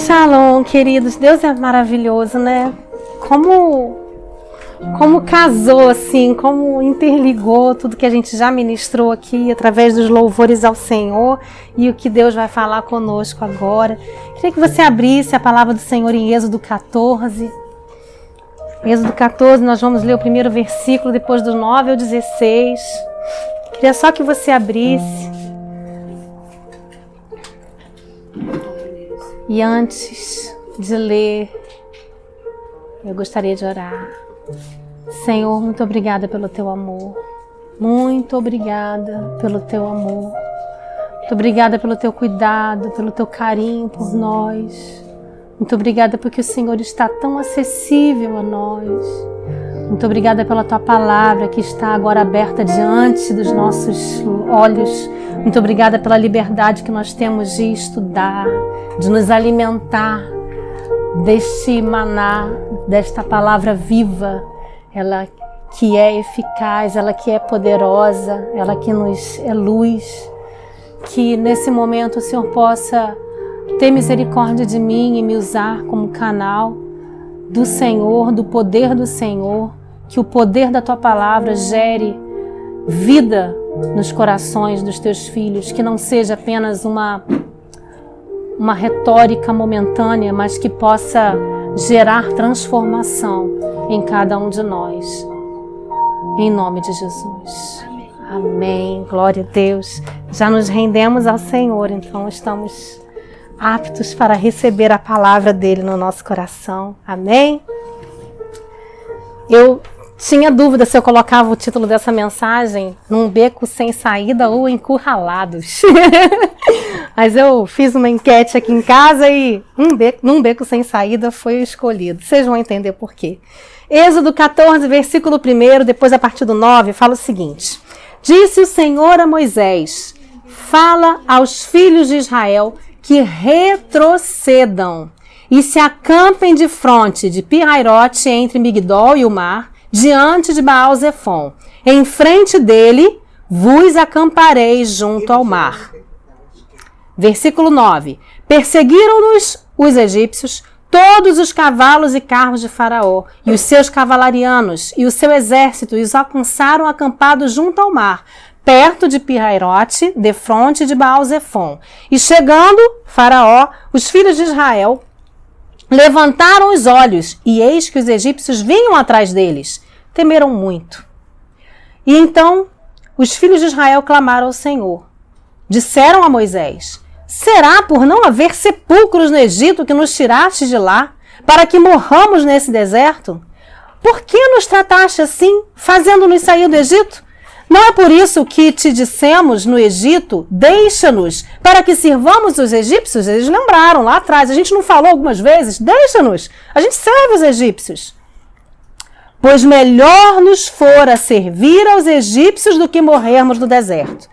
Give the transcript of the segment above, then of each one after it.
Shalom, queridos. Deus é maravilhoso, né? Como casou assim, como interligou tudo que a gente já ministrou aqui através dos louvores ao Senhor e o que Deus vai falar conosco agora. Queria que você abrisse a palavra do Senhor em Êxodo 14. Êxodo 14, nós vamos ler o primeiro versículo, depois do 9 ao 16. Queria só que você abrisse. E antes de ler, eu gostaria de orar. Senhor, muito obrigada pelo teu amor. Muito obrigada pelo teu amor. Muito obrigada pelo teu cuidado, pelo teu carinho por nós. Muito obrigada porque o Senhor está tão acessível a nós. Muito obrigada pela tua palavra que está agora aberta diante dos nossos olhos. Muito obrigada pela liberdade que nós temos de estudar, de nos alimentar deste maná, desta palavra viva, ela que é eficaz, ela que é poderosa, ela que nos é luz. Que nesse momento o Senhor possa ter misericórdia de mim e me usar como canal do Senhor, do poder do Senhor, que o poder da tua palavra gere vida nos corações dos teus filhos, que não seja apenas uma retórica momentânea, mas que possa gerar transformação em cada um de nós. Em nome de Jesus. Amém. Glória a Deus. Já nos rendemos ao Senhor, então estamos aptos para receber a palavra dele no nosso coração. Amém? Eu tinha dúvida se eu colocava o título dessa mensagem Num Beco Sem Saída ou Encurralados. Mas eu fiz uma enquete aqui em casa e Num Beco Sem Saída foi o escolhido. Vocês vão entender por quê. Êxodo 14, versículo 1, depois a partir do 9, fala o seguinte. Disse o Senhor a Moisés, fala aos filhos de Israel que retrocedam e se acampem de fronte de Pi-Hairote entre Migdol e o mar, diante de Baal-Zefon. Em frente dele vos acampareis junto ao mar. Versículo 9. Perseguiram-nos os egípcios, todos os cavalos e carros de Faraó, e os seus cavalarianos, e o seu exército, e os alcançaram acampados junto ao mar, perto de Pi-Hairote, defronte de Baal-Zefon. E chegando Faraó, os filhos de Israel levantaram os olhos, e eis que os egípcios vinham atrás deles. Temeram muito. E então os filhos de Israel clamaram ao Senhor. Disseram a Moisés, será por não haver sepulcros no Egito que nos tiraste de lá, para que morramos nesse deserto? Por que nos trataste assim, fazendo-nos sair do Egito? Não é por isso que te dissemos no Egito, deixa-nos, para que sirvamos os egípcios? Eles lembraram lá atrás, a gente não falou algumas vezes? Deixa-nos, a gente serve os egípcios. Pois melhor nos fora servir aos egípcios do que morrermos no deserto.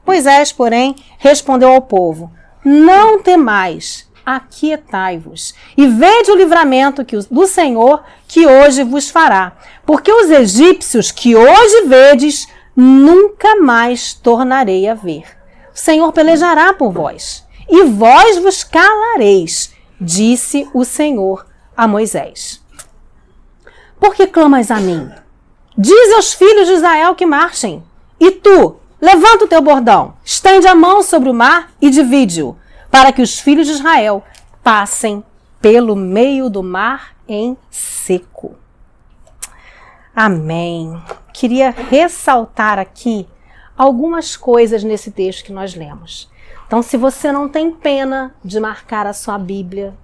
Moisés, porém, respondeu ao povo, não temais, aquietai-vos, e vede o livramento do Senhor que hoje vos fará. Porque os egípcios que hoje vedes, nunca mais tornarei a ver. O Senhor pelejará por vós, e vós vos calareis, disse o Senhor a Moisés. Por que clamas a mim? Diz aos filhos de Israel que marchem. E tu, levanta o teu bordão, estende a mão sobre o mar e divide-o, para que os filhos de Israel passem pelo meio do mar em seco. Amém. Queria ressaltar aqui algumas coisas nesse texto que nós lemos. Então, se você não tem pena de marcar a sua Bíblia,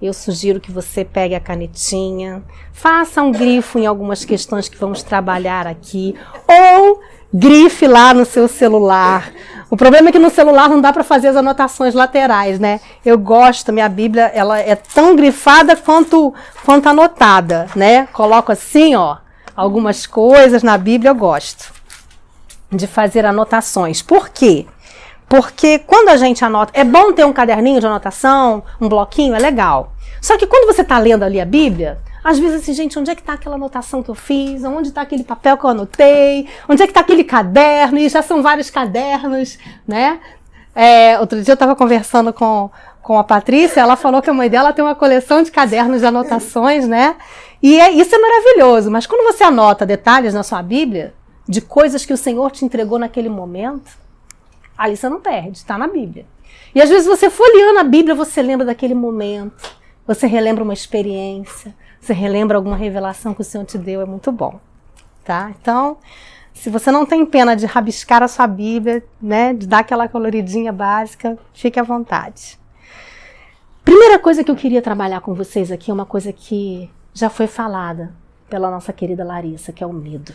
eu sugiro que você pegue a canetinha, faça um grifo em algumas questões que vamos trabalhar aqui, ou grife lá no seu celular. O problema é que no celular não dá para fazer as anotações laterais, né? Eu gosto, minha Bíblia, ela é tão grifada quanto anotada, né? Coloco assim, ó, algumas coisas na Bíblia, eu gosto de fazer anotações. Por quê? Porque quando a gente anota, é bom ter um caderninho de anotação, um bloquinho, é legal. Só que quando você está lendo ali a Bíblia, às vezes assim, gente, onde é que está aquela anotação que eu fiz? Onde está aquele papel que eu anotei? Onde é que está aquele caderno? E já são vários cadernos, né? Outro dia eu estava conversando com com a Patrícia, ela falou que a mãe dela tem uma coleção de cadernos de anotações, né? E isso é maravilhoso, mas quando você anota detalhes na sua Bíblia, de coisas que o Senhor te entregou naquele momento, ali você não perde, está na Bíblia. E às vezes você folheando a Bíblia, você lembra daquele momento, você relembra uma experiência, você relembra alguma revelação que o Senhor te deu, é muito bom, tá? Então, se você não tem pena de rabiscar a sua Bíblia, né, de dar aquela coloridinha básica, fique à vontade. Primeira coisa que eu queria trabalhar com vocês aqui é uma coisa que já foi falada pela nossa querida Larissa, que é o medo.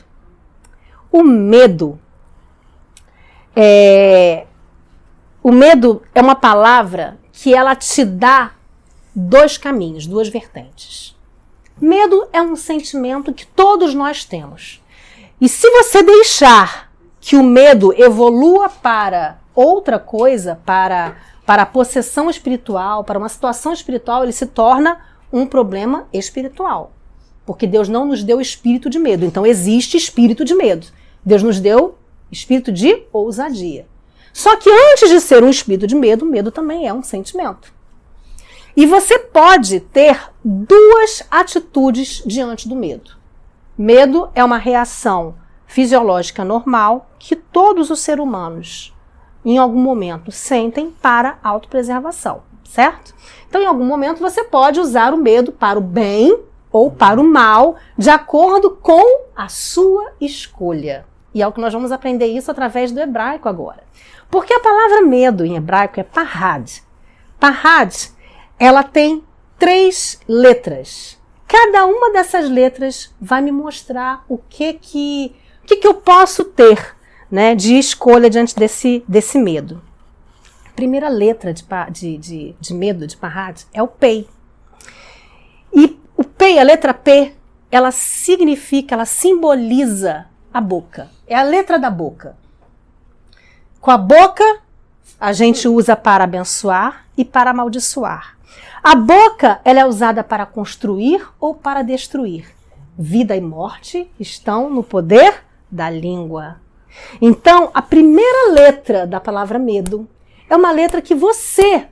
O medo é uma palavra que ela te dá dois caminhos, duas vertentes. Medo é um sentimento que todos nós temos. E se você deixar que o medo evolua para outra coisa, para a possessão espiritual, para uma situação espiritual, ele se torna um problema espiritual. Porque Deus não nos deu espírito de medo. Então existe espírito de medo. Deus nos deu espírito de ousadia. Só que antes de ser um espírito de medo, o medo também é um sentimento. E você pode ter duas atitudes diante do medo. Medo é uma reação fisiológica normal que todos os seres humanos, em algum momento, sentem para autopreservação, certo? Então, em algum momento, você pode usar o medo para o bem ou para o mal, de acordo com a sua escolha. E é o que nós vamos aprender isso através do hebraico agora. Porque a palavra medo em hebraico é pahad. Pahad, ela tem 3 letras. Cada uma dessas letras vai me mostrar o que eu posso ter, né, de escolha diante desse medo. A primeira letra de medo, de pahad, é o pei. E o pei, a letra P, ela significa, ela simboliza a boca. É a letra da boca. Com a boca, a gente usa para abençoar e para amaldiçoar. A boca, ela é usada para construir ou para destruir. Vida e morte estão no poder da língua. Então, a primeira letra da palavra medo é uma letra que você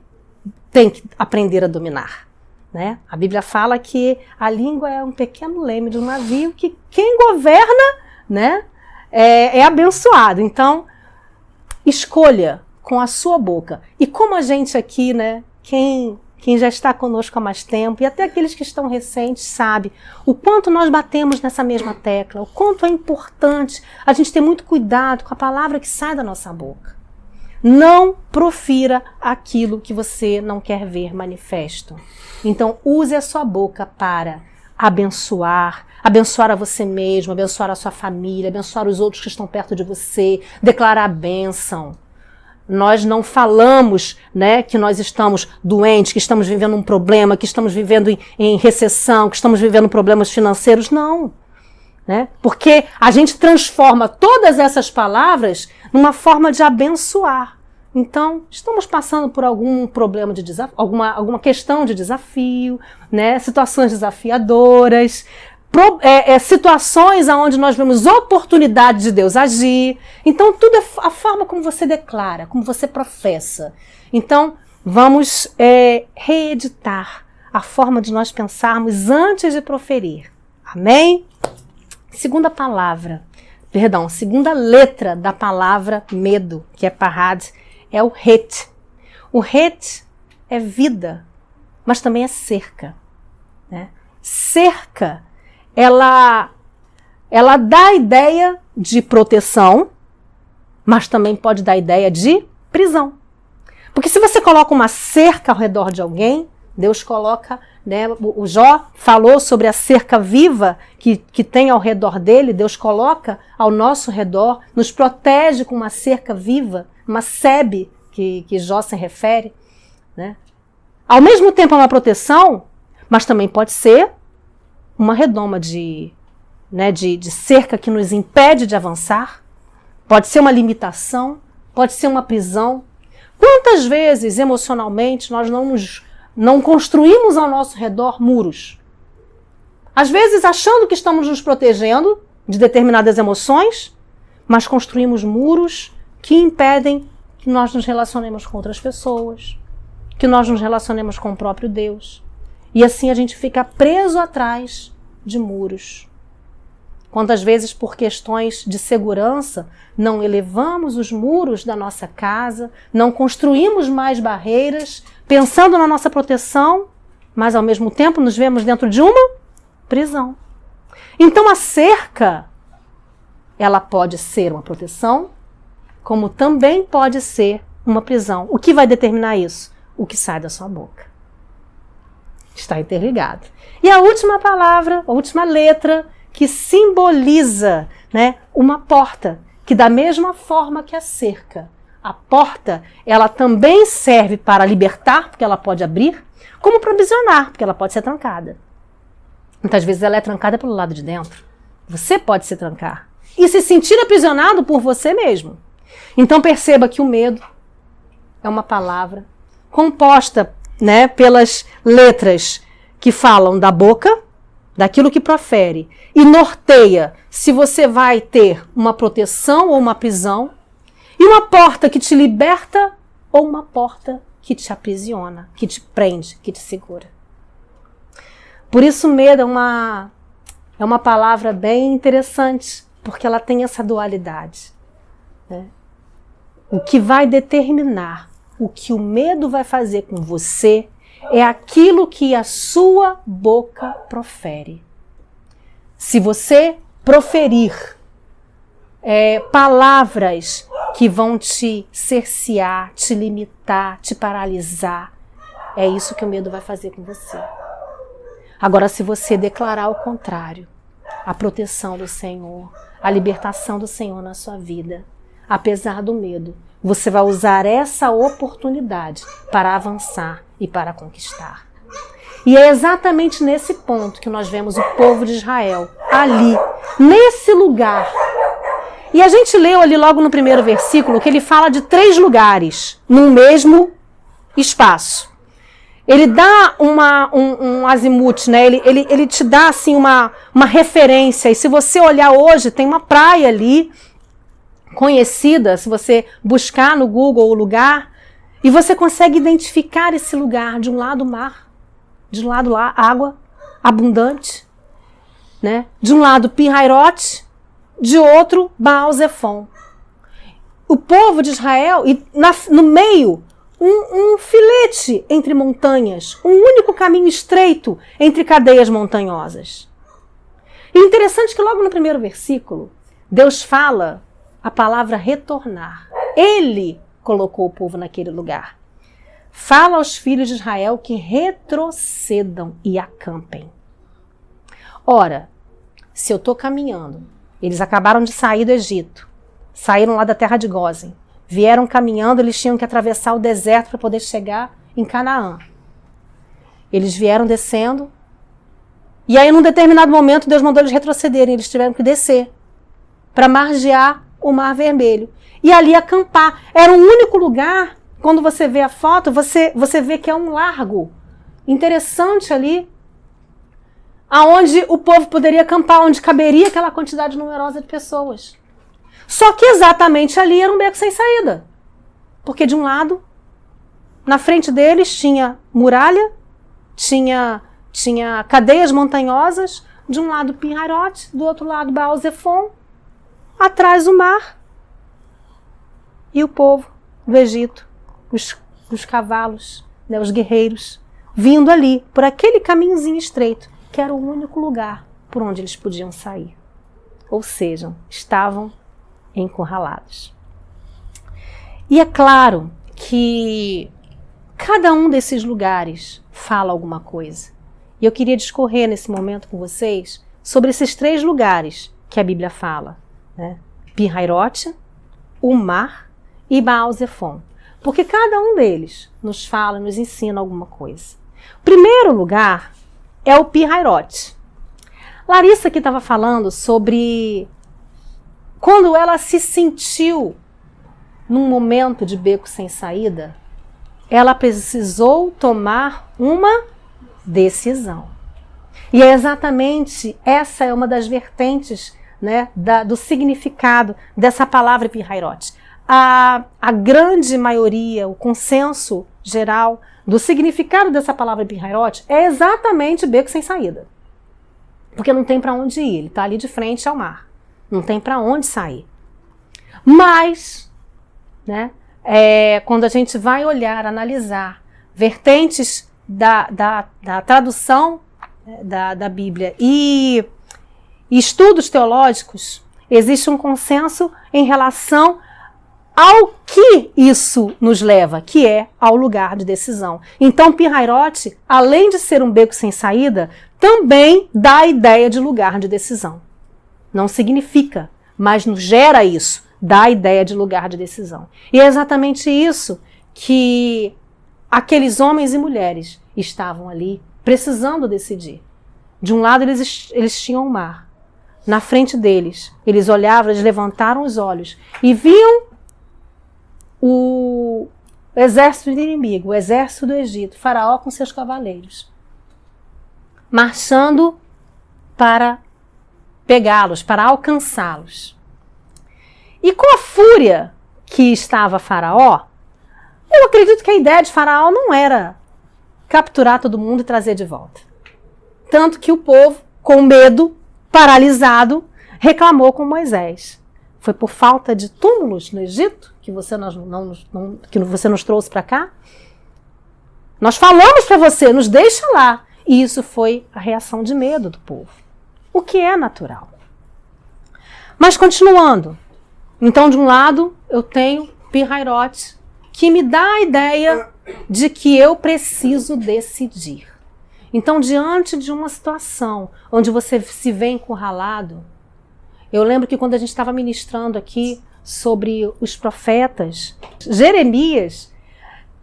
tem que aprender a dominar, né? A Bíblia fala que a língua é um pequeno leme de um navio que quem governa, né, é abençoado. Então, escolha com a sua boca. E como a gente aqui, né, quem já está conosco há mais tempo, e até aqueles que estão recentes, sabe o quanto nós batemos nessa mesma tecla, o quanto é importante a gente ter muito cuidado com a palavra que sai da nossa boca. Não profira aquilo que você não quer ver manifesto. Então, use a sua boca para abençoar a você mesmo, abençoar a sua família, abençoar os outros que estão perto de você, declarar a bênção. Nós não falamos, né, que nós estamos doentes, que estamos vivendo um problema, que estamos vivendo em recessão, que estamos vivendo problemas financeiros. Não. Né? Porque a gente transforma todas essas palavras numa forma de abençoar. Então, estamos passando por algum problema de desafio, alguma questão de desafio, né, situações desafiadoras, situações onde nós vemos oportunidade de Deus agir. Então, tudo é a forma como você declara, como você professa. Então, vamos reeditar a forma de nós pensarmos antes de proferir. Amém? Segunda letra da palavra medo, que é pahad, é o het. O het é vida, mas também é cerca. Né? Cerca, ela dá a ideia de proteção, mas também pode dar a ideia de prisão. Porque se você coloca uma cerca ao redor de alguém, Deus coloca, né, o Jó falou sobre a cerca viva que tem ao redor dele, Deus coloca ao nosso redor, nos protege com uma cerca viva, uma sebe, que Jó se refere. Né? Ao mesmo tempo é uma proteção, mas também pode ser uma redoma de cerca que nos impede de avançar, pode ser uma limitação, pode ser uma prisão. Quantas vezes, emocionalmente, nós não construímos ao nosso redor muros? Às vezes achando que estamos nos protegendo de determinadas emoções, mas construímos muros que impedem que nós nos relacionemos com outras pessoas, que nós nos relacionemos com o próprio Deus. E assim a gente fica preso atrás de muros. Quantas vezes, por questões de segurança, não elevamos os muros da nossa casa, não construímos mais barreiras, pensando na nossa proteção, mas ao mesmo tempo nos vemos dentro de uma prisão. Então a cerca, ela pode ser uma proteção, como também pode ser uma prisão. O que vai determinar isso? O que sai da sua boca. Está interligado. E a última palavra, a última letra, que simboliza, né, uma porta, que da mesma forma que a cerca, a porta, ela também serve para libertar, porque ela pode abrir, como para aprisionar, porque ela pode ser trancada. Muitas vezes ela é trancada pelo lado de dentro. Você pode se trancar e se sentir aprisionado por você mesmo. Então perceba que o medo é uma palavra composta, né, pelas letras que falam da boca, daquilo que profere, e norteia se você vai ter uma proteção ou uma prisão, e uma porta que te liberta ou uma porta que te aprisiona, que te prende, que te segura. Por isso medo é uma palavra bem interessante, porque ela tem essa dualidade, né? O que vai determinar o que o medo vai fazer com você é aquilo que a sua boca profere. Se você proferir palavras que vão te cercear, te limitar, te paralisar, é isso que o medo vai fazer com você. Agora, se você declarar o contrário, a proteção do Senhor, a libertação do Senhor na sua vida, apesar do medo, você vai usar essa oportunidade para avançar e para conquistar. E é exatamente nesse ponto que nós vemos o povo de Israel, ali, nesse lugar. E a gente leu ali logo no primeiro versículo que ele fala de 3 lugares no mesmo espaço. Ele dá um azimuth, né? Ele te dá assim uma referência. E se você olhar hoje, tem uma praia ali, conhecida, se você buscar no Google o lugar, e você consegue identificar esse lugar. De um lado o mar, de um lado lá água abundante, né? De um lado Pi-Hairote, de outro Baal-Zephon. O povo de Israel, e no meio, um filete entre montanhas, um único caminho estreito entre cadeias montanhosas. E interessante que logo no primeiro versículo, Deus fala a palavra retornar. Ele colocou o povo naquele lugar. Fala aos filhos de Israel que retrocedam e acampem. Ora, se eu estou caminhando, eles acabaram de sair do Egito, saíram lá da terra de Gósen, vieram caminhando, eles tinham que atravessar o deserto para poder chegar em Canaã. Eles vieram descendo, e aí num determinado momento Deus mandou eles retrocederem, eles tiveram que descer para margear o Mar Vermelho. E ali acampar. Era um único lugar, quando você vê a foto, você vê que é um largo interessante ali, aonde o povo poderia acampar, onde caberia aquela quantidade numerosa de pessoas. Só que exatamente ali era um beco sem saída. Porque de um lado, na frente deles tinha muralha, tinha cadeias montanhosas, de um lado Pi-Hairote, do outro lado Baal-Zephon, atrás o mar. E o povo do Egito, os cavalos, né, os guerreiros, vindo ali, por aquele caminhozinho estreito, que era o único lugar por onde eles podiam sair. Ou seja, estavam encurralados. E é claro que cada um desses lugares fala alguma coisa. E eu queria discorrer nesse momento com vocês sobre esses 3 lugares que a Bíblia fala, né? Pi-Hairote, o mar e Baal-Zephon. Porque cada um deles nos fala, nos ensina alguma coisa. O primeiro lugar é o Pi-Hairote. Larissa aqui estava falando sobre quando ela se sentiu num momento de beco sem saída, ela precisou tomar uma decisão. E é exatamente essa é uma das vertentes, né, do significado dessa palavra Pi-Hairote. A grande maioria, o consenso geral do significado dessa palavra Pi-Hahirote é exatamente beco sem saída. Porque não tem para onde ir, ele está ali de frente ao mar. Não tem para onde sair. Mas, né, quando a gente vai olhar, analisar vertentes da tradução da Bíblia e estudos teológicos, existe um consenso em relação ao que isso nos leva, que é ao lugar de decisão. Então, Pi-Hahirote, além de ser um beco sem saída, também dá a ideia de lugar de decisão. Não significa, mas nos gera isso, dá a ideia de lugar de decisão. E é exatamente isso que aqueles homens e mulheres estavam ali precisando decidir. De um lado eles tinham o mar. Na frente deles, eles olhavam, eles levantaram os olhos e viam o exército inimigo, o exército do Egito, Faraó com seus cavaleiros, marchando para pegá-los, para alcançá-los. E com a fúria que estava Faraó, eu acredito que a ideia de Faraó não era capturar todo mundo e trazer de volta. Tanto que o povo, com medo, paralisado, reclamou com Moisés. Foi por falta de túmulos no Egito que você nos trouxe para cá? Nós falamos para você, nos deixa lá. E isso foi a reação de medo do povo. O que é natural. Mas continuando. Então, de um lado, eu tenho Pi-Hahirote, que me dá a ideia de que eu preciso decidir. Então, diante de uma situação onde você se vê encurralado, eu lembro que quando a gente estava ministrando aqui sobre os profetas, Jeremias,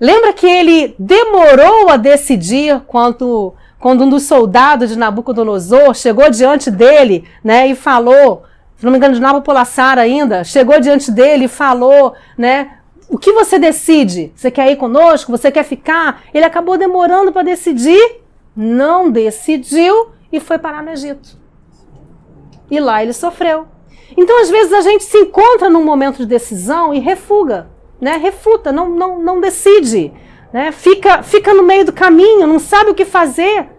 lembra que ele demorou a decidir quando um dos soldados de Nabucodonosor chegou diante dele, né, e falou, se não me engano, de Nabopolassar ainda, chegou diante dele e falou, né, o que você decide? Você quer ir conosco? Você quer ficar? Ele acabou demorando para decidir, não decidiu e foi parar no Egito. E lá ele sofreu. Então, às vezes, a gente se encontra num momento de decisão e refuga, né? Refuta, não decide, né? Fica no meio do caminho, não sabe o que fazer.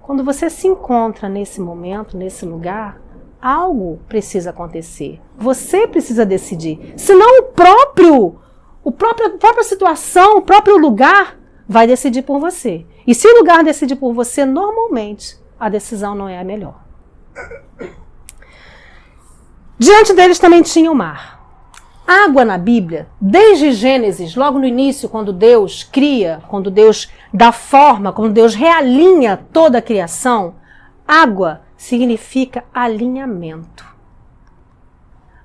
Quando você se encontra nesse momento, nesse lugar, algo precisa acontecer. Você precisa decidir. Senão a própria situação, o próprio lugar vai decidir por você. E se o lugar decidir por você, normalmente, a decisão não é a melhor. Diante deles também tinha o mar. Água na Bíblia, desde Gênesis, logo no início, quando Deus cria, quando Deus dá forma, quando Deus realinha toda a criação, água significa alinhamento.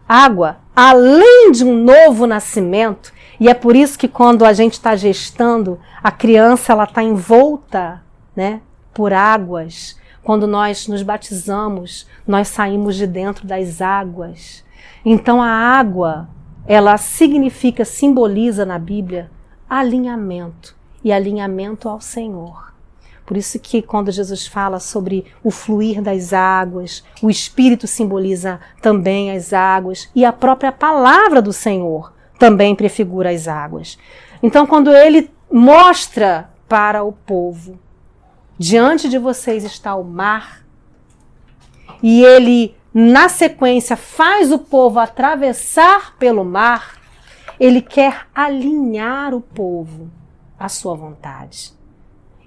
Água, além de um novo nascimento, e é por isso que quando a gente está gestando, a criança ela está envolta, né, por águas. Quando nós nos batizamos, nós saímos de dentro das águas. Então a água, ela significa, simboliza na Bíblia, alinhamento. E alinhamento ao Senhor. Por isso que quando Jesus fala sobre o fluir das águas, o Espírito simboliza também as águas. E a própria palavra do Senhor também prefigura as águas. Então quando ele mostra para o povo, diante de vocês está o mar, e ele, na sequência, faz o povo atravessar pelo mar, ele quer alinhar o povo à sua vontade.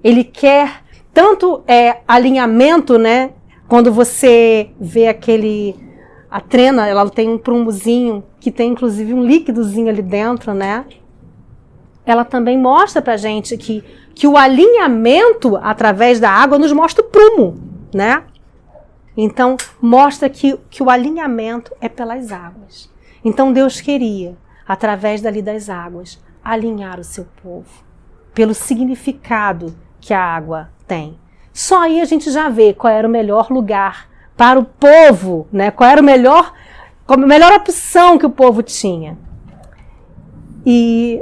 Ele quer tanto alinhamento, né? Quando você vê a trena, ela tem um prumozinho, que tem inclusive um líquidozinho ali dentro, né? Ela também mostra pra gente que o alinhamento através da água nos mostra o prumo, né? Então, mostra que o alinhamento é pelas águas. Então, Deus queria, através dali das águas, alinhar o seu povo, pelo significado que a água tem. Só aí a gente já vê qual era o melhor lugar para o povo, né? Qual era a melhor opção que o povo tinha. E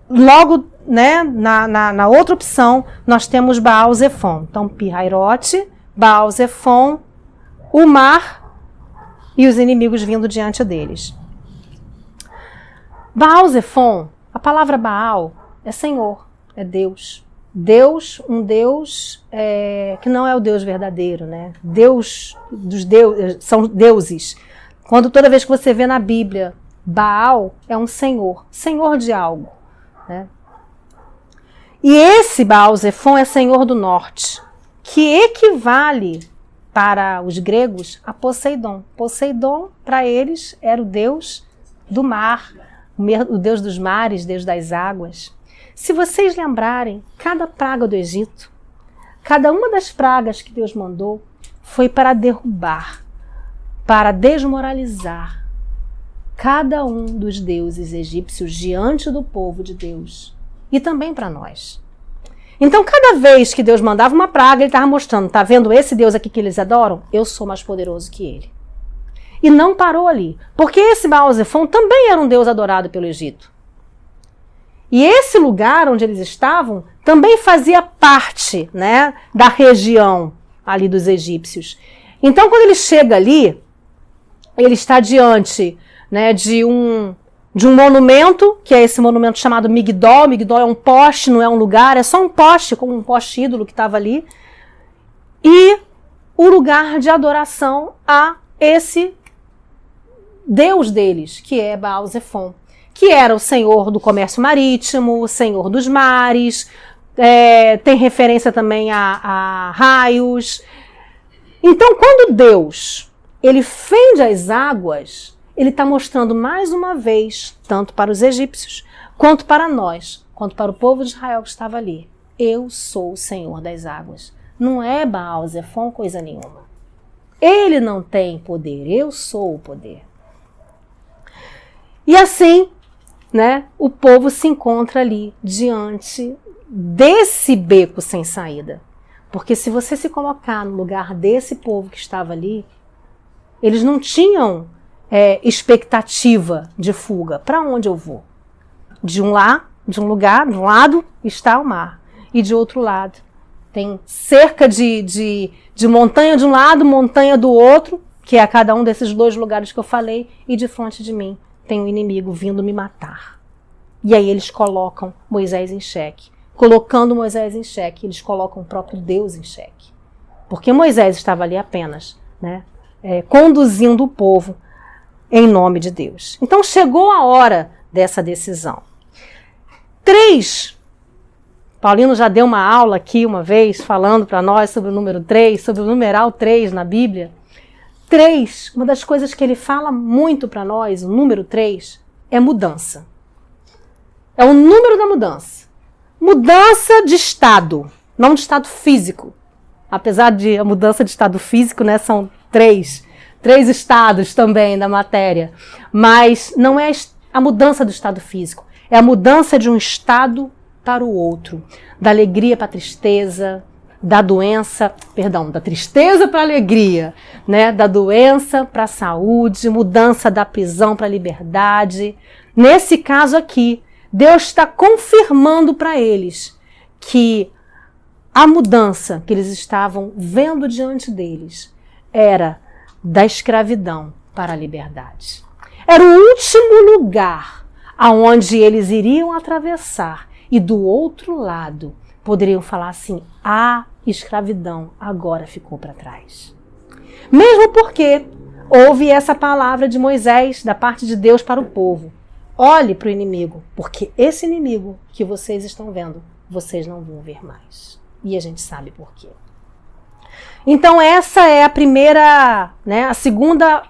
logo, né, na outra opção, nós temos Baal-Zephon. Então, Pi-Hahirote, Baal-Zephon, o mar e os inimigos vindo diante deles. Baal-Zephon, A palavra Baal é Senhor, é Deus. Deus, um Deus que não é o Deus verdadeiro, né? Deus dos deuses, são deuses. Quando toda vez que você vê na Bíblia, Baal é um senhor, senhor de algo, né? E esse Baal-Zephon é senhor do norte, que equivale para os gregos a Poseidon. Poseidon, para eles, era o deus do mar, o deus dos mares, deus das águas. Se vocês lembrarem, cada praga do Egito, cada uma das pragas que Deus mandou foi para derrubar, para desmoralizar cada um dos deuses egípcios diante do povo de Deus e também para nós. Então, cada vez que Deus mandava uma praga, ele estava mostrando, tá vendo esse Deus aqui que eles adoram? Eu sou mais poderoso que ele. E não parou ali, porque esse Baal-Zephon também era um deus adorado pelo Egito. E esse lugar onde eles estavam também fazia parte, né, da região ali dos egípcios. Então, quando ele chega ali, ele está diante, né, de um monumento, que é esse monumento chamado Migdol. Migdol é um poste, não é um lugar, é só um poste, como um poste ídolo que estava ali. E o lugar de adoração a esse Deus deles, que é Baal-Zephon, que era o senhor do comércio marítimo, o senhor dos mares, tem referência também a raios. Então, quando Deus ele fende as águas, ele está mostrando mais uma vez, tanto para os egípcios, quanto para nós, quanto para o povo de Israel que estava ali. Eu sou o Senhor das águas. Não é Baal-Zephon coisa nenhuma. Ele não tem poder, eu sou o poder. E assim, né, o povo se encontra ali diante desse beco sem saída. Porque se você se colocar no lugar desse povo que estava ali, eles não tinham expectativa de fuga. Para onde eu vou? De um lado está o mar, e de outro lado tem cerca de montanha de um lado, montanha do outro, que é cada um desses dois lugares que eu falei, e de frente de mim tem um inimigo vindo me matar. E aí eles colocam Moisés em xeque. Colocando Moisés em xeque, eles colocam o próprio Deus em xeque. Porque Moisés estava ali apenas, né, conduzindo o povo em nome de Deus. Então chegou a hora dessa decisão. Paulino já deu uma aula aqui uma vez, falando para nós sobre o número 3, sobre o numeral 3 na Bíblia. 3, uma das coisas que ele fala muito para nós, o número 3, é mudança. É o número da mudança. Mudança de estado, não de estado físico. Apesar de a mudança de estado físico, né, são 3 estados também da matéria. Mas não é a mudança do estado físico, é a mudança de um estado para o outro. Da alegria para a tristeza, da tristeza para a alegria, né? Da doença para a saúde, mudança da prisão para a liberdade. Nesse caso aqui, Deus está confirmando para eles que a mudança que eles estavam vendo diante deles era da escravidão para a liberdade. Era o último lugar aonde eles iriam atravessar e do outro lado poderiam falar assim: a escravidão agora ficou para trás. Mesmo porque houve essa palavra de Moisés, da parte de Deus para o povo: olhe para o inimigo, porque esse inimigo que vocês estão vendo, vocês não vão ver mais. E a gente sabe por quê. Então essa é a primeira, né, a segunda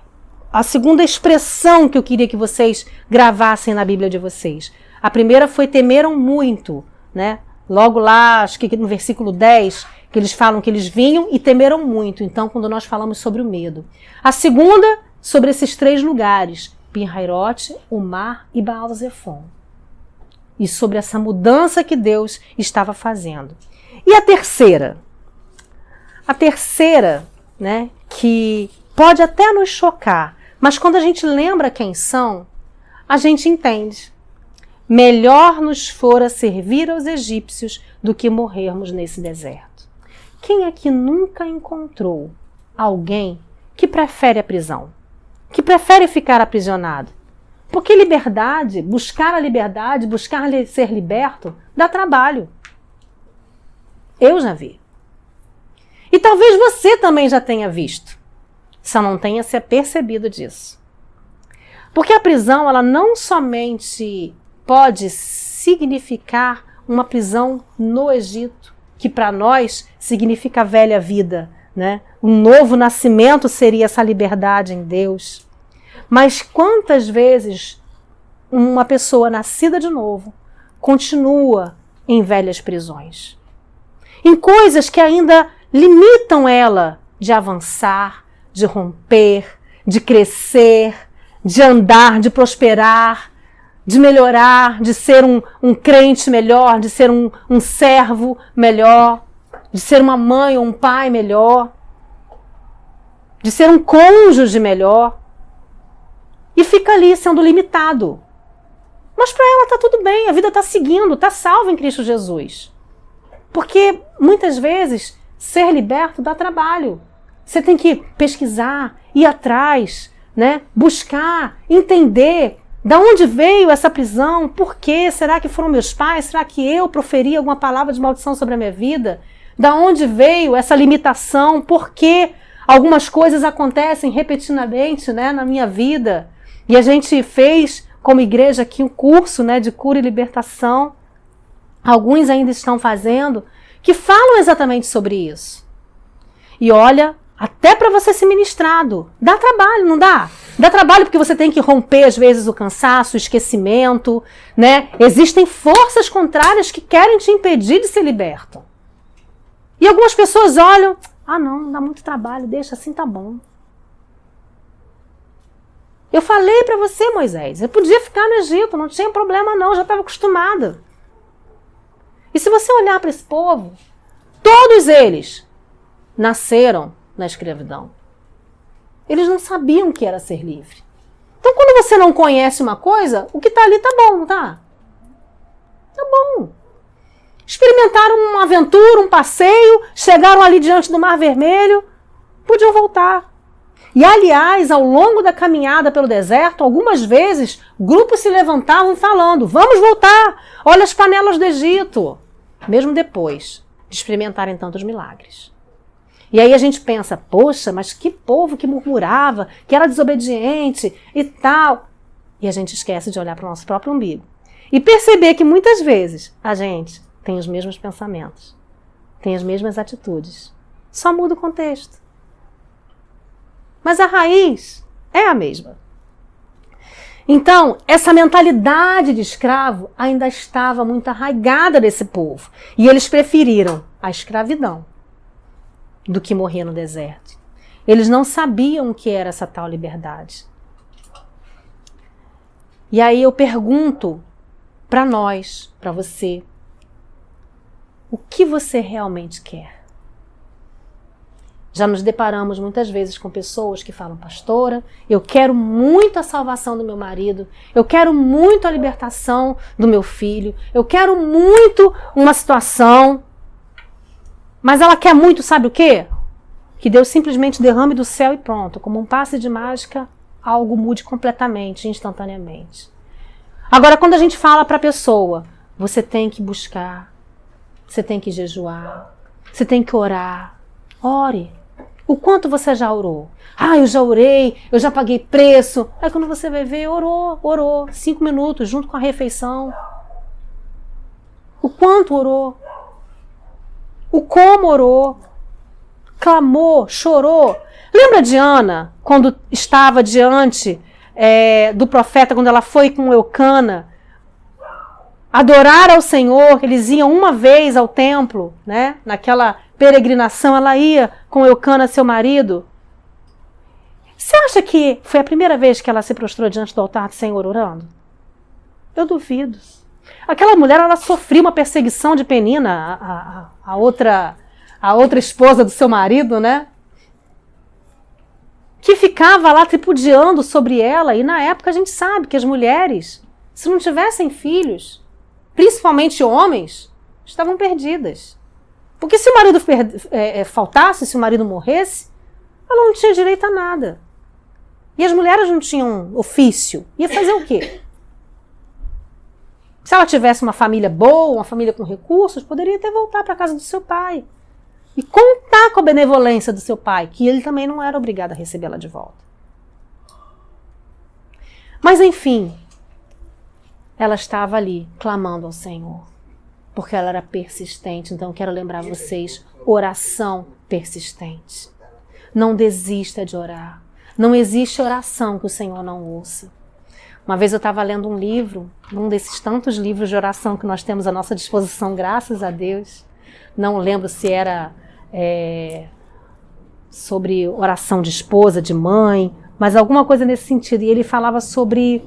expressão que eu queria que vocês gravassem na Bíblia de vocês. A primeira foi temeram muito, né? Logo lá, acho que no versículo 10, que eles falam que eles vinham e temeram muito. Então, quando nós falamos sobre o medo. A segunda, sobre esses 3 lugares, Pi-Hairote, o mar e Baal-Zephon. E sobre essa mudança que Deus estava fazendo. E a terceira? A terceira, né, que pode até nos chocar, mas quando a gente lembra quem são, a gente entende. Melhor nos fora servir aos egípcios do que morrermos nesse deserto. Quem é que nunca encontrou alguém que prefere a prisão? Que prefere ficar aprisionado? Porque liberdade, buscar ser liberto, dá trabalho. Eu já vi. E talvez você também já tenha visto, só não tenha se apercebido disso. Porque a prisão, ela não somente pode significar uma prisão no Egito, que para nós significa a velha vida, né? Um novo nascimento seria essa liberdade em Deus. Mas quantas vezes uma pessoa nascida de novo continua em velhas prisões? Em coisas que ainda limitam ela de avançar, de romper, de crescer, de andar, de prosperar, de melhorar, de ser um crente melhor, de ser um servo melhor, de ser uma mãe ou um pai melhor, de ser um cônjuge melhor. E fica ali sendo limitado. Mas para ela está tudo bem, a vida está seguindo, está salva em Cristo Jesus. Porque muitas vezes ser liberto dá trabalho. Você tem que pesquisar, ir atrás, né? Buscar, entender da onde veio essa prisão, por quê? Será que foram meus pais? Será que eu proferi alguma palavra de maldição sobre a minha vida? Da onde veio essa limitação? Por que algumas coisas acontecem repetidamente, né, na minha vida? E a gente fez, como igreja, aqui um curso, né, de cura e libertação. Alguns ainda estão fazendo, que falam exatamente sobre isso. E olha, até para você ser ministrado, dá trabalho, não dá? Dá trabalho porque você tem que romper, às vezes, o cansaço, o esquecimento, né? Existem forças contrárias que querem te impedir de ser liberto. E algumas pessoas olham, não, dá muito trabalho, deixa assim, tá bom. Eu falei para você, Moisés, eu podia ficar no Egito, não tinha problema não, já estava acostumada. E se você olhar para esse povo, todos eles nasceram na escravidão. Eles não sabiam o que era ser livre. Então, quando você não conhece uma coisa, o que está ali tá bom, não tá? Tá bom. Experimentaram uma aventura, um passeio, chegaram ali diante do Mar Vermelho, podiam voltar. E, aliás, ao longo da caminhada pelo deserto, algumas vezes, grupos se levantavam falando, vamos voltar, olha as panelas do Egito. Mesmo depois de experimentarem tantos milagres. E aí a gente pensa, poxa, mas que povo que murmurava, que era desobediente e tal. E a gente esquece de olhar para o nosso próprio umbigo. E perceber que muitas vezes a gente tem os mesmos pensamentos, tem as mesmas atitudes. Só muda o contexto. Mas a raiz é a mesma. Então, essa mentalidade de escravo ainda estava muito arraigada desse povo. E eles preferiram a escravidão do que morrer no deserto. Eles não sabiam o que era essa tal liberdade. E aí eu pergunto para nós, para você, o que você realmente quer? Já nos deparamos muitas vezes com pessoas que falam, pastora, eu quero muito a salvação do meu marido, eu quero muito a libertação do meu filho, eu quero muito uma situação, mas ela quer muito, sabe o quê? Que Deus simplesmente derrame do céu e pronto, como um passe de mágica, algo mude completamente, instantaneamente. Agora, quando a gente fala para a pessoa, você tem que buscar, você tem que jejuar, você tem que orar, ore. O quanto você já orou? Eu já orei, eu já paguei preço. Aí quando você vai ver, orou. 5 minutos, junto com a refeição. O quanto orou? O como orou? Clamou, chorou. Lembra de Ana, quando estava diante do profeta, quando ela foi com Eucana adorar ao Senhor? Eles iam uma vez ao templo, né? Naquela peregrinação, ela ia com Eucana, seu marido. Você acha que foi a primeira vez que ela se prostrou diante do altar do Senhor orando? Eu duvido. Aquela mulher, ela sofria uma perseguição de Penina, a outra esposa do seu marido, né? Que ficava lá tripudiando sobre ela. E na época a gente sabe que as mulheres, se não tivessem filhos, principalmente homens, estavam perdidas. Porque se o marido faltasse, se o marido morresse, ela não tinha direito a nada. E as mulheres não tinham ofício. Ia fazer o quê? Se ela tivesse uma família boa, uma família com recursos, poderia até voltar para a casa do seu pai. E contar com a benevolência do seu pai, que ele também não era obrigado a recebê-la de volta. Mas enfim, ela estava ali, clamando ao Senhor. Porque ela era persistente. Então quero lembrar vocês, oração persistente. Não desista de orar. Não existe oração que o Senhor não ouça. Uma vez eu estava lendo um livro, um desses tantos livros de oração que nós temos à nossa disposição, graças a Deus. Não lembro se era sobre oração de esposa, de mãe, mas alguma coisa nesse sentido. E ele falava sobre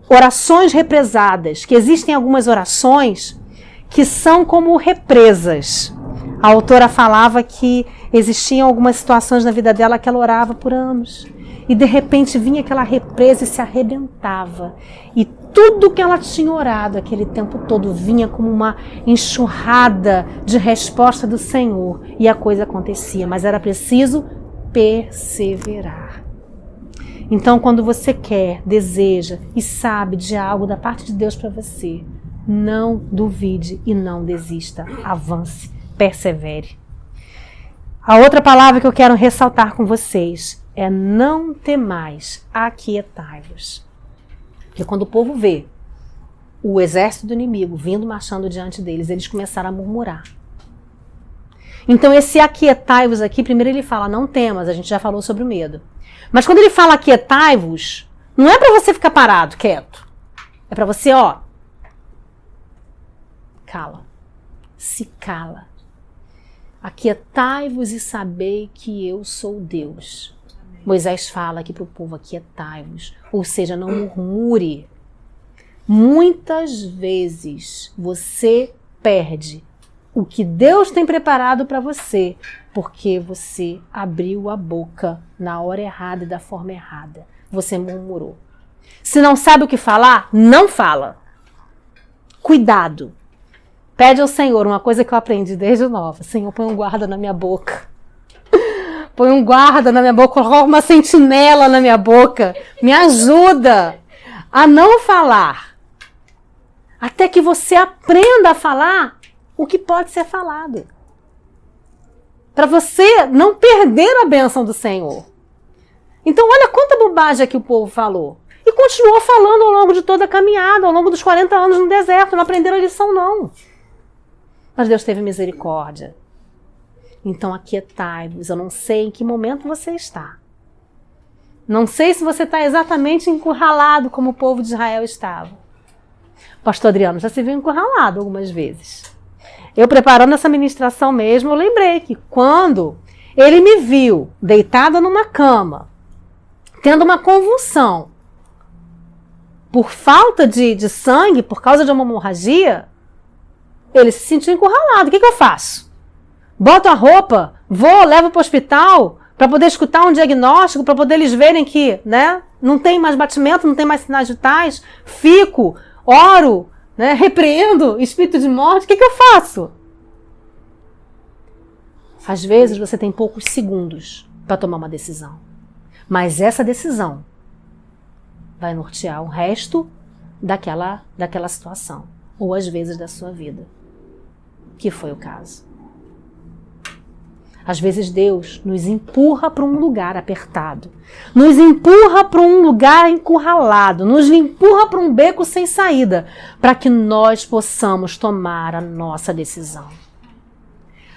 orações represadas, que existem algumas orações que são como represas. A autora falava que existiam algumas situações na vida dela que ela orava por anos. E de repente vinha aquela represa e se arrebentava. E tudo que ela tinha orado aquele tempo todo vinha como uma enxurrada de resposta do Senhor. E a coisa acontecia, mas era preciso perseverar. Então, quando você quer, deseja e sabe de algo da parte de Deus para você, não duvide e não desista. Avance, persevere. A outra palavra que eu quero ressaltar com vocês é não temais, aquietai-vos. Porque quando o povo vê o exército do inimigo vindo marchando diante deles, eles começaram a murmurar. Então esse aquietai-vos aqui, primeiro ele fala, não temas, a gente já falou sobre o medo. Mas quando ele fala aquietai-vos, não é para você ficar parado, quieto. É para você, cala. Se cala. Aquietai-vos e sabei que eu sou Deus. Moisés fala aqui para o povo, aquietai-vos. Ou seja, não murmure. Muitas vezes você perde o que Deus tem preparado para você, porque você abriu a boca na hora errada e da forma errada. Você murmurou. Se não sabe o que falar, não fala. Cuidado. Pede ao Senhor uma coisa que eu aprendi desde nova. Senhor, põe um guarda na minha boca. Põe um guarda na minha boca, coloca uma sentinela na minha boca. Me ajuda a não falar. Até que você aprenda a falar o que pode ser falado. Para você não perder a bênção do Senhor. Então olha quanta bobagem que o povo falou. E continuou falando ao longo de toda a caminhada, ao longo dos 40 anos no deserto. Não aprenderam a lição, não. Mas Deus teve misericórdia. Então aquietai-vos. Eu não sei em que momento você está. Não sei se você está exatamente encurralado como o povo de Israel estava. Pastor Adriano já se viu encurralado algumas vezes. Eu preparando essa ministração mesmo, eu lembrei que quando ele me viu deitada numa cama, tendo uma convulsão, por falta de sangue, por causa de uma hemorragia, ele se sentiu encurralado. O que eu faço? Boto a roupa, levo para o hospital para poder escutar um diagnóstico, para poder eles verem que, não tem mais batimento, não tem mais sinais vitais, fico, oro, repreendo espírito de morte. O que eu faço? Às vezes você tem poucos segundos para tomar uma decisão. Mas essa decisão vai nortear o resto daquela situação. Ou às vezes da sua vida. Que foi o caso. Às vezes Deus nos empurra para um lugar apertado. Nos empurra para um lugar encurralado. Nos empurra para um beco sem saída. Para que nós possamos tomar a nossa decisão.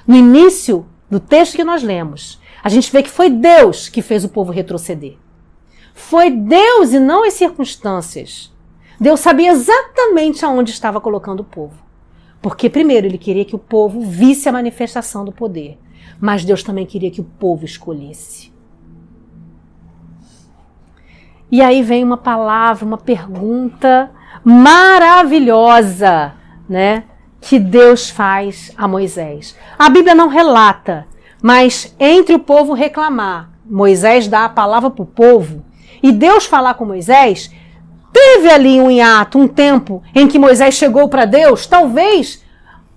No início do texto que nós lemos, a gente vê que foi Deus que fez o povo retroceder. Foi Deus e não as circunstâncias. Deus sabia exatamente aonde estava colocando o povo. Porque primeiro ele queria que o povo visse a manifestação do poder. Mas Deus também queria que o povo escolhesse. E aí vem uma palavra, uma pergunta maravilhosa, que Deus faz a Moisés. A Bíblia não relata, mas entre o povo reclamar, Moisés dá a palavra para o povo, e Deus falar com Moisés, teve ali um hiato, um tempo em que Moisés chegou para Deus, talvez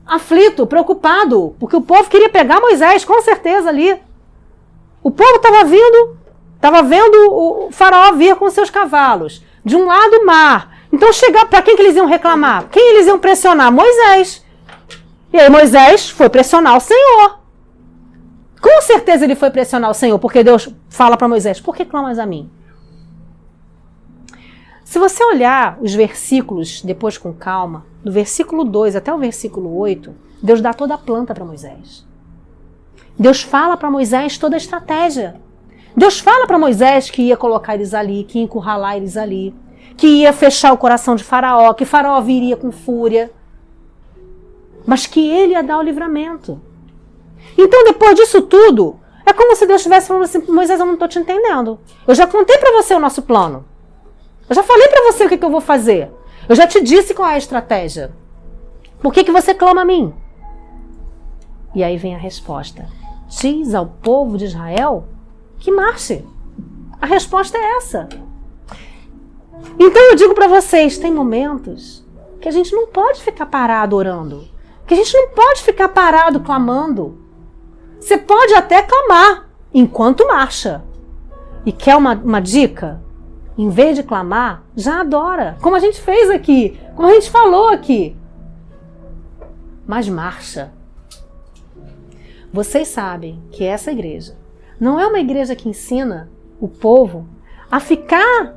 aflito, preocupado, porque o povo queria pegar Moisés, com certeza ali. O povo estava vindo, Estava vendo o faraó vir com seus cavalos. De um lado o mar. Então, para quem que eles iam reclamar? Quem eles iam pressionar? Moisés. E aí Moisés foi pressionar o Senhor. Com certeza ele foi pressionar o Senhor, porque Deus fala para Moisés, por que clamas a mim? Se você olhar os versículos depois com calma, do versículo 2 até o versículo 8, Deus dá toda a planta para Moisés. Deus fala para Moisés toda a estratégia. Deus fala para Moisés que ia colocar eles ali, que ia encurralar eles ali, que ia fechar o coração de Faraó, que Faraó viria com fúria, mas que ele ia dar o livramento. Então, depois disso tudo, é como se Deus estivesse falando assim, Moisés, eu não estou te entendendo. Eu já contei para você o nosso plano. Eu já falei para você o que eu vou fazer. Eu já te disse qual é a estratégia. Por que você clama a mim? E aí vem a resposta. Diz ao povo de Israel que marche. A resposta é essa. Então eu digo para vocês, tem momentos que a gente não pode ficar parado orando. Que a gente não pode ficar parado clamando. Você pode até clamar enquanto marcha. E quer uma dica? Em vez de clamar, já adora. Como a gente fez aqui. Como a gente falou aqui. Mas marcha. Vocês sabem que essa igreja não é uma igreja que ensina o povo a ficar,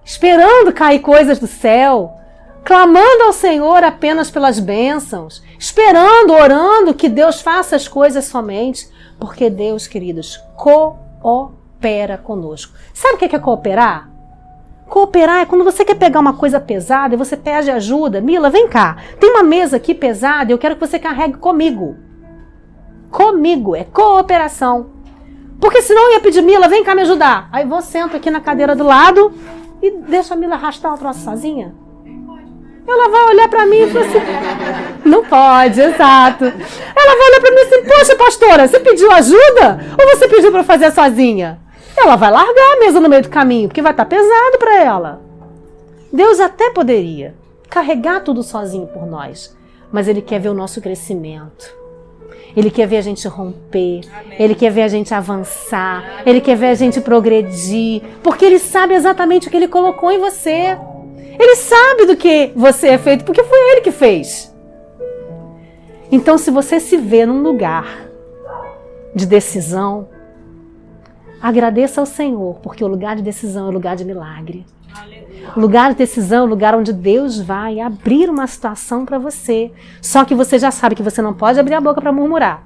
esperando cair coisas do céu, clamando ao Senhor apenas pelas bênçãos, esperando, orando que Deus faça as coisas somente, porque Deus, queridos, coopera conosco. Sabe o que é cooperar? Cooperar é quando você quer pegar uma coisa pesada e você pede ajuda. Mila, vem cá, tem uma mesa aqui pesada e eu quero que você carregue comigo. Comigo, é cooperação. Porque senão eu ia pedir, Mila, vem cá me ajudar. Aí você senta aqui na cadeira do lado e deixa a Mila arrastar o troço sozinha. Ela vai olhar pra mim e falar assim, não pode, exato. Ela vai olhar pra mim assim, poxa pastora, você pediu ajuda? Ou você pediu pra eu fazer sozinha? Ela vai largar a mesa no meio do caminho, porque vai estar pesado pra ela. Deus até poderia carregar tudo sozinho por nós, mas Ele quer ver o nosso crescimento. Ele quer ver a gente romper, amém. Ele quer ver a gente avançar, amém. Ele quer ver a gente progredir, porque Ele sabe exatamente o que Ele colocou em você. Ele sabe do que você é feito, porque foi Ele que fez. Então, se você se vê num lugar de decisão, agradeça ao Senhor, porque o lugar de decisão é o lugar de milagre. O lugar de decisão é o lugar onde Deus vai abrir uma situação para você. Só que você já sabe que você não pode abrir a boca para murmurar.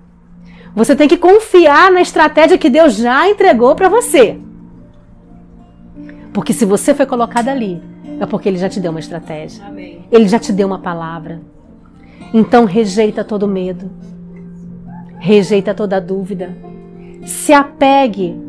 Você tem que confiar na estratégia que Deus já entregou para você. Porque se você foi colocado ali, é porque Ele já te deu uma estratégia. Amém. Ele já te deu uma palavra. Então rejeita todo medo. Rejeita toda dúvida. Se apegue.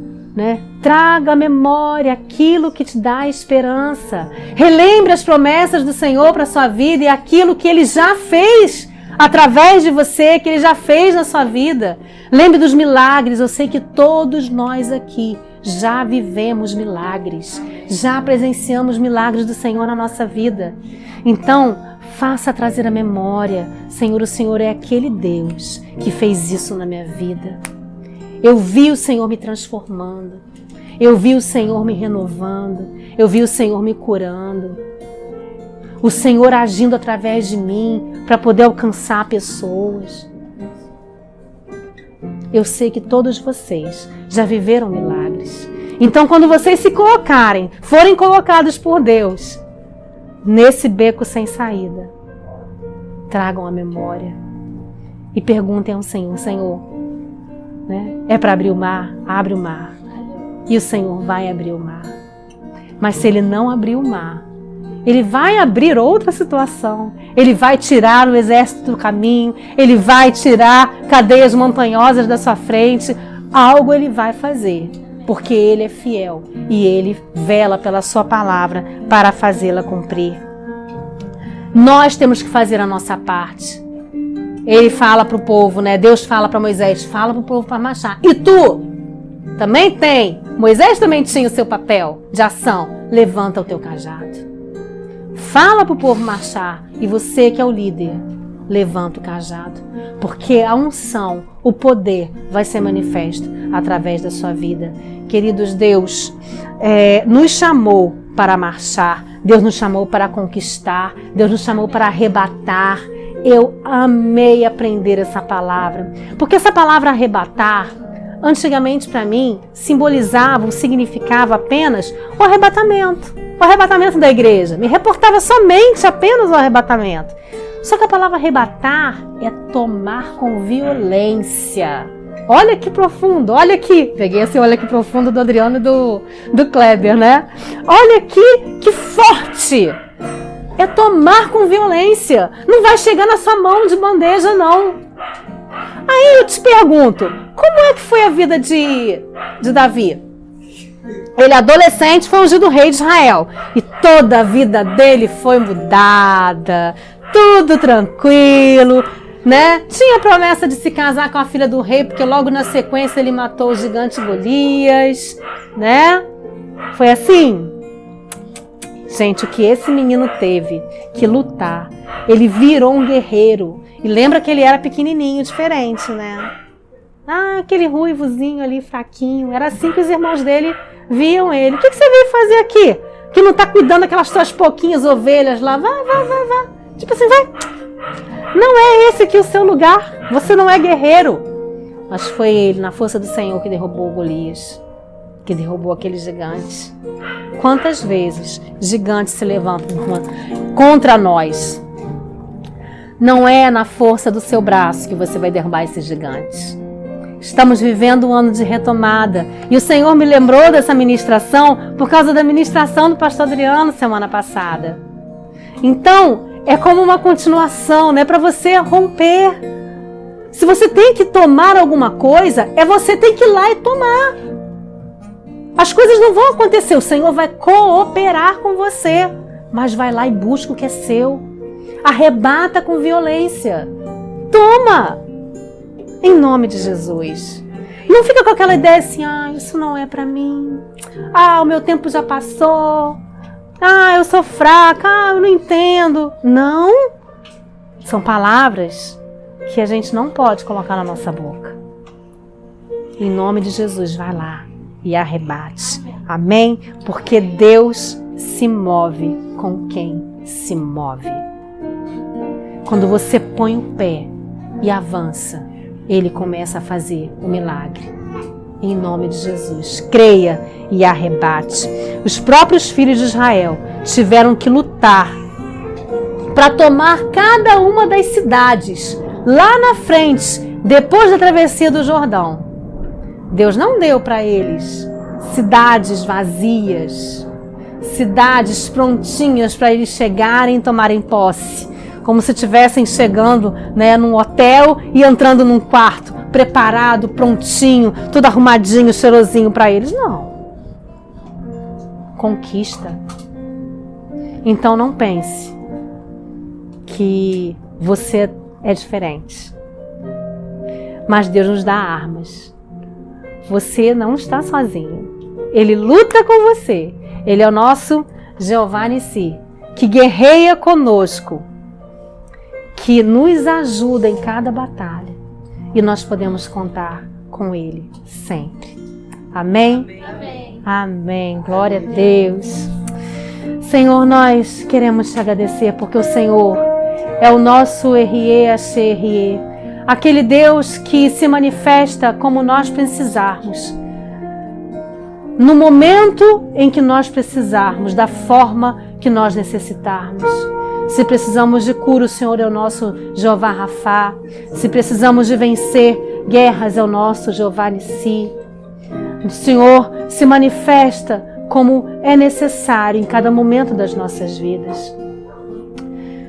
Traga à memória aquilo que te dá esperança. Relembre as promessas do Senhor para a sua vida e aquilo que Ele já fez através de você, que Ele já fez na sua vida. Lembre dos milagres. Eu sei que todos nós aqui já vivemos milagres, já presenciamos milagres do Senhor na nossa vida. Então, faça trazer à memória, Senhor, o Senhor é aquele Deus que fez isso na minha vida. Eu vi o Senhor me transformando. Eu vi o Senhor me renovando. Eu vi o Senhor me curando. O Senhor agindo através de mim para poder alcançar pessoas. Eu sei que todos vocês já viveram milagres. Então, quando vocês se colocarem, forem colocados por Deus nesse beco sem saída, tragam a memória e perguntem ao Senhor, Senhor, é para abrir o mar? Abre o mar. E o Senhor vai abrir o mar. Mas se Ele não abrir o mar, Ele vai abrir outra situação. Ele vai tirar o exército do caminho. Ele vai tirar cadeias montanhosas da sua frente. Algo Ele vai fazer. Porque Ele é fiel. E Ele vela pela sua palavra para fazê-la cumprir. Nós temos que fazer a nossa parte. Ele fala para o povo, Deus fala para Moisés, fala para o povo para marchar. E tu também tem. Moisés também tinha o seu papel de ação. Levanta o teu cajado. Fala para o povo marchar. E você que é o líder, levanta o cajado, porque a unção, o poder vai ser manifesto através da sua vida. Queridos, Deus nos chamou para marchar, Deus nos chamou para conquistar, Deus nos chamou para arrebatar. Eu amei aprender essa palavra, porque essa palavra arrebatar, antigamente para mim, simbolizava ou significava apenas o arrebatamento da igreja. Me reportava somente apenas o arrebatamento. Só que a palavra arrebatar é tomar com violência. Olha que profundo, olha aqui. Peguei esse olha que profundo do Adriano e do Kleber, né? Olha aqui, que forte. É tomar com violência. Não vai chegar na sua mão de bandeja, não. Aí eu te pergunto, como é que foi a vida de Davi? Ele, adolescente, foi ungido rei de Israel. E toda a vida dele foi mudada. Tudo tranquilo, né? Tinha promessa de se casar com a filha do rei, porque logo na sequência ele matou o gigante Golias, né? Foi assim. Gente, o que esse menino teve que lutar, ele virou um guerreiro. E lembra que ele era pequenininho, diferente, né? Ah, aquele ruivozinho ali, fraquinho. Era assim que os irmãos dele viam ele. O que você veio fazer aqui? Que não tá cuidando daquelas suas pouquinhas ovelhas lá? Vá. Tipo assim, vai. Não é esse aqui o seu lugar. Você não é guerreiro. Mas foi ele, na força do Senhor, que derrubou Golias. Que derrubou aquele gigante. Quantas vezes gigantes se levantam contra nós? Não é na força do seu braço que você vai derrubar esses gigantes. Estamos vivendo um ano de retomada. E o Senhor me lembrou dessa ministração por causa da ministração do pastor Adriano semana passada. Então, é como uma continuação, né? Para você romper. Se você tem que tomar alguma coisa, você tem que ir lá e tomar. As coisas não vão acontecer. O Senhor vai cooperar com você. Mas vai lá e busca o que é seu. Arrebata com violência. Toma! Em nome de Jesus. Não fica com aquela ideia assim, isso não é para mim. O meu tempo já passou. Eu sou fraca. Eu não entendo. Não. São palavras que a gente não pode colocar na nossa boca. Em nome de Jesus, vai lá e arrebate. Amém? Porque Deus se move com quem se move. Quando você põe o pé e avança, Ele começa a fazer o milagre. Em nome de Jesus. Creia e arrebate. Os próprios filhos de Israel tiveram que lutar para tomar cada uma das cidades lá na frente, depois da travessia do Jordão. Deus não deu para eles cidades vazias, cidades prontinhas para eles chegarem e tomarem posse. Como se estivessem chegando, né, num hotel e entrando num quarto, preparado, prontinho, tudo arrumadinho, cheirosinho para eles. Não. Conquista. Então não pense que você é diferente. Mas Deus nos dá armas. Você não está sozinho. Ele luta com você. Ele é o nosso Jeová Nissi, que guerreia conosco, que nos ajuda em cada batalha. E nós podemos contar com Ele sempre. Amém? Amém. Amém. Glória a Deus. Senhor, nós queremos te agradecer porque o Senhor é o nosso Erie Asher, aquele Deus que se manifesta como nós precisarmos. No momento em que nós precisarmos, da forma que nós necessitarmos. Se precisamos de cura, o Senhor é o nosso Jeová Rafá. Se precisamos de vencer guerras, é o nosso Jeová Nissi. O Senhor se manifesta como é necessário em cada momento das nossas vidas.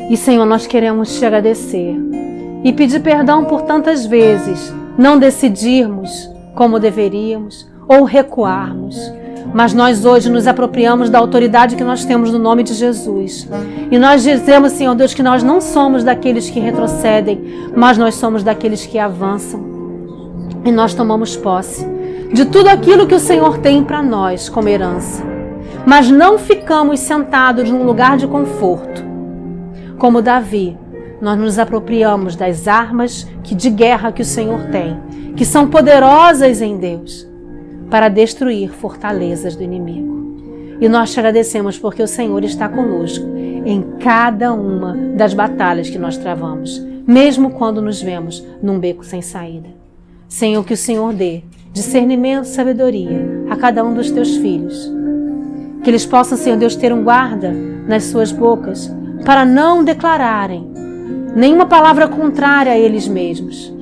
E, Senhor, nós queremos te agradecer e pedir perdão por tantas vezes não decidirmos como deveríamos ou recuarmos. Mas nós hoje nos apropriamos da autoridade que nós temos no nome de Jesus. E nós dizemos, Senhor Deus, que nós não somos daqueles que retrocedem, mas nós somos daqueles que avançam. E nós tomamos posse de tudo aquilo que o Senhor tem para nós como herança. Mas não ficamos sentados num lugar de conforto, como Davi, nós nos apropriamos das armas de guerra que o Senhor tem, que são poderosas em Deus, para destruir fortalezas do inimigo. E nós te agradecemos porque o Senhor está conosco em cada uma das batalhas que nós travamos, mesmo quando nos vemos num beco sem saída. Senhor, que o Senhor dê discernimento e sabedoria a cada um dos teus filhos. Que eles possam, Senhor Deus, ter um guarda nas suas bocas para não declararem nenhuma palavra contrária a eles mesmos.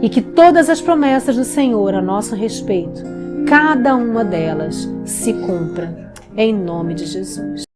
E que todas as promessas do Senhor a nosso respeito, cada uma delas se cumpra. Em nome de Jesus.